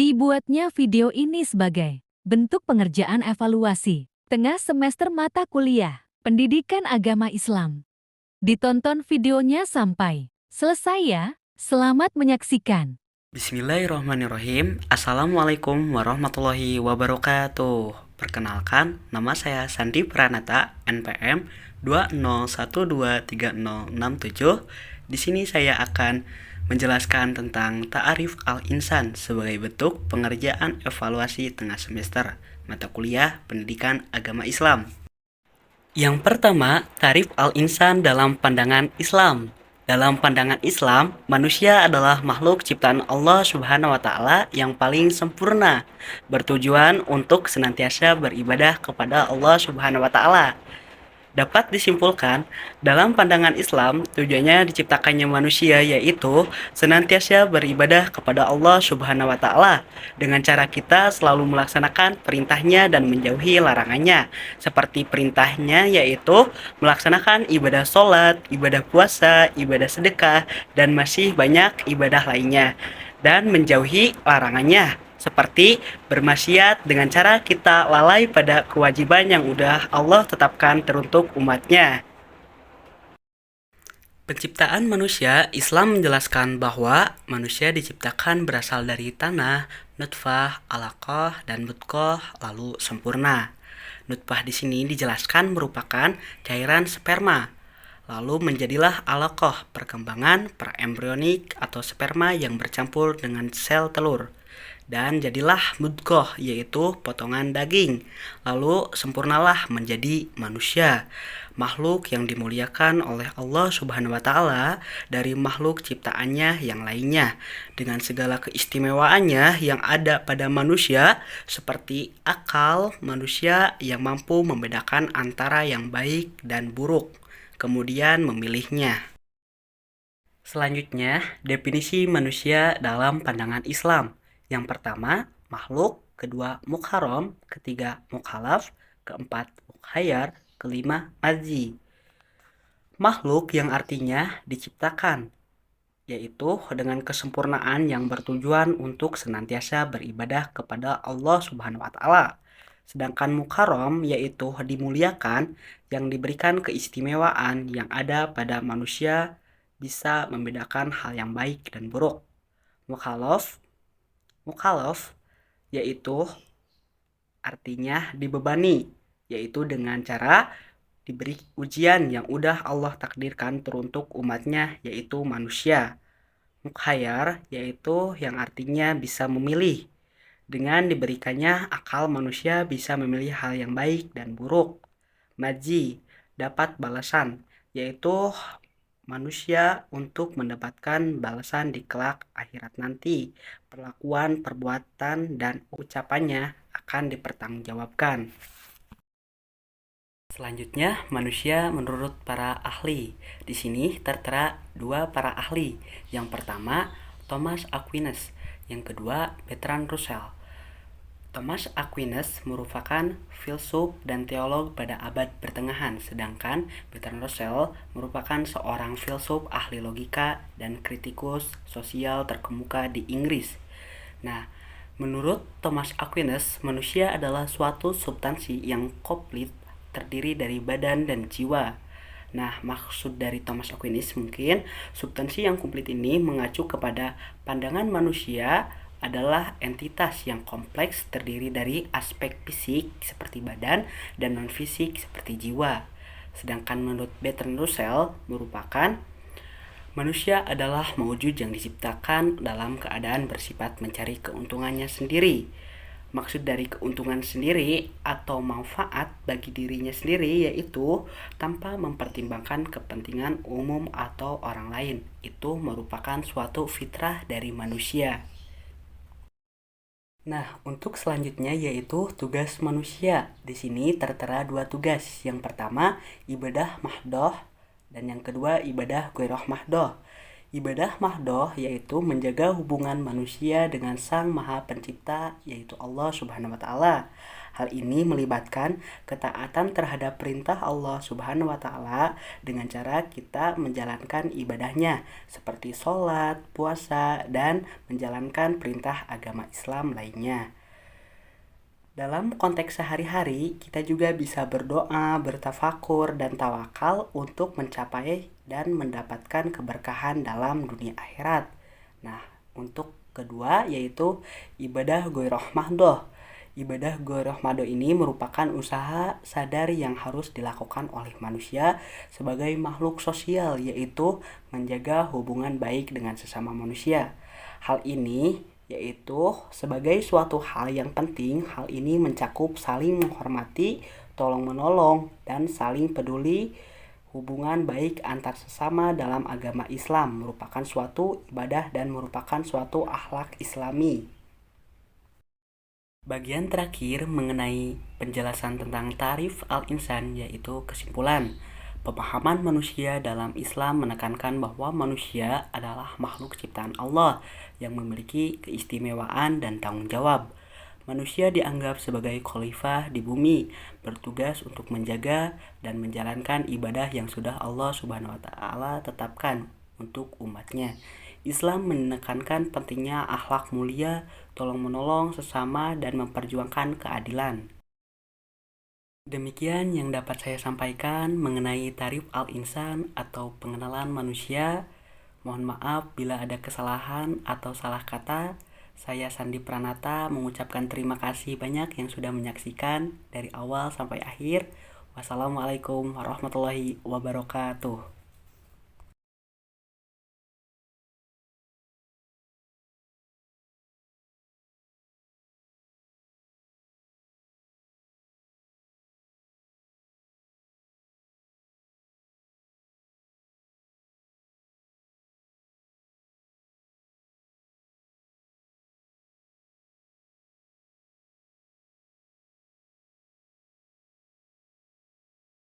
Dibuatnya video ini sebagai bentuk pengerjaan evaluasi tengah semester mata kuliah Pendidikan Agama Islam. Ditonton videonya sampai selesai ya. Selamat menyaksikan. Bismillahirrahmanirrahim. Assalamualaikum warahmatullahi wabarakatuh. Perkenalkan, nama saya Sandi Pranata, NPM 201230067. Di sini saya akan menjelaskan tentang ta'arif al-insan sebagai bentuk pengerjaan evaluasi tengah semester mata kuliah Pendidikan Agama Islam. Yang pertama, tarif al-insan dalam pandangan Islam. Dalam pandangan Islam, manusia adalah makhluk ciptaan Allah Subhanahu wa taala yang paling sempurna, bertujuan untuk senantiasa beribadah kepada Allah Subhanahu wa taala. Dapat disimpulkan, dalam pandangan Islam, tujuannya diciptakannya manusia yaitu senantiasa beribadah kepada Allah Subhanahu wa taala dengan cara kita selalu melaksanakan perintahnya dan menjauhi larangannya. Seperti perintahnya yaitu melaksanakan ibadah sholat, ibadah puasa, ibadah sedekah, dan masih banyak ibadah lainnya. Dan menjauhi larangannya seperti bermaksiat dengan cara kita lalai pada kewajiban yang udah Allah tetapkan teruntuk umatnya. Penciptaan manusia, Islam menjelaskan bahwa manusia diciptakan berasal dari tanah, nutfah, alaqah, dan mudghah, lalu sempurna. Nutfah di sini dijelaskan merupakan cairan sperma. Lalu menjadilah alaqah, perkembangan praembrionik atau sperma yang bercampur dengan sel telur. Dan jadilah mudghah, yaitu potongan daging. Lalu sempurnalah menjadi manusia, makhluk yang dimuliakan oleh Allah Subhanahu wa taala dari makhluk ciptaannya yang lainnya dengan segala keistimewaannya yang ada pada manusia seperti akal manusia yang mampu membedakan antara yang baik dan buruk, kemudian memilihnya. Selanjutnya, definisi manusia dalam pandangan Islam. Yang pertama, makhluk, kedua, mukharam, ketiga, mukhalaf, keempat, mukhayyar, kelima, majzi. Makhluk yang artinya diciptakan, yaitu dengan kesempurnaan yang bertujuan untuk senantiasa beribadah kepada Allah Subhanahu wa taala. Sedangkan mukharam yaitu dimuliakan, yang diberikan keistimewaan yang ada pada manusia bisa membedakan hal yang baik dan buruk. Mukhalaf yaitu artinya dibebani, yaitu dengan cara diberi ujian yang udah Allah takdirkan teruntuk umatnya yaitu manusia. Mukhayyar yaitu yang artinya bisa memilih. Dengan diberikannya akal manusia bisa memilih hal yang baik dan buruk. Majzi dapat balasan, yaitu manusia untuk mendapatkan balasan di kelak akhirat nanti. Perlakuan, perbuatan, dan ucapannya akan dipertanggungjawabkan. Selanjutnya, manusia menurut para ahli. Di sini tertera dua para ahli. Yang pertama, Thomas Aquinas. Yang kedua, Bertrand Russell. Thomas Aquinas merupakan filsuf dan teolog pada abad pertengahan, sedangkan Bertrand Russell merupakan seorang filsuf ahli logika dan kritikus sosial terkemuka di Inggris. Nah, menurut Thomas Aquinas, manusia adalah suatu substansi yang komplit terdiri dari badan dan jiwa. Nah, maksud dari Thomas Aquinas mungkin substansi yang komplit ini mengacu kepada pandangan manusia adalah entitas yang kompleks terdiri dari aspek fisik seperti badan dan non-fisik seperti jiwa. Sedangkan menurut Bertrand Russell merupakan manusia adalah maujud yang diciptakan dalam keadaan bersifat mencari keuntungannya sendiri. Maksud dari keuntungan sendiri atau manfaat bagi dirinya sendiri yaitu tanpa mempertimbangkan kepentingan umum atau orang lain. Itu merupakan suatu fitrah dari manusia. Nah, untuk selanjutnya yaitu tugas manusia. Di sini tertera dua tugas. Yang pertama, ibadah mahdoh dan yang kedua ibadah ghairah mahdoh. Ibadah mahdoh yaitu menjaga hubungan manusia dengan Sang Maha Pencipta, yaitu Allah Subhanahu wa Ta'ala. Hal ini melibatkan ketaatan terhadap perintah Allah Subhanahu wa Ta'ala dengan cara kita menjalankan ibadahnya, seperti sholat, puasa, dan menjalankan perintah agama Islam lainnya. Dalam konteks sehari-hari, kita juga bisa berdoa, bertafakur, dan tawakal untuk mencapai dan mendapatkan keberkahan dalam dunia akhirat. Nah, untuk kedua yaitu ibadah ghairah mahdoh. Ibadah ghairah mahdoh ini merupakan usaha sadar yang harus dilakukan oleh manusia sebagai makhluk sosial, yaitu menjaga hubungan baik dengan sesama manusia. Hal ini yaitu sebagai suatu hal yang penting. Hal ini mencakup saling menghormati, tolong-menolong, dan saling peduli. Hubungan baik antar sesama dalam agama Islam merupakan suatu ibadah dan merupakan suatu akhlak Islami. Bagian terakhir mengenai penjelasan tentang tarif al-insan yaitu kesimpulan. Pemahaman manusia dalam Islam menekankan bahwa manusia adalah makhluk ciptaan Allah yang memiliki keistimewaan dan tanggung jawab. Manusia dianggap sebagai khalifah di bumi, bertugas untuk menjaga dan menjalankan ibadah yang sudah Allah Subhanahu wa Ta'ala tetapkan untuk umatnya. Islam menekankan pentingnya akhlak mulia, tolong-menolong sesama, dan memperjuangkan keadilan. Demikian yang dapat saya sampaikan mengenai tarif al-insan atau pengenalan manusia. Mohon maaf bila ada kesalahan atau salah kata. Saya Sandi Pranata mengucapkan terima kasih banyak yang sudah menyaksikan dari awal sampai akhir. Wassalamualaikum warahmatullahi wabarakatuh.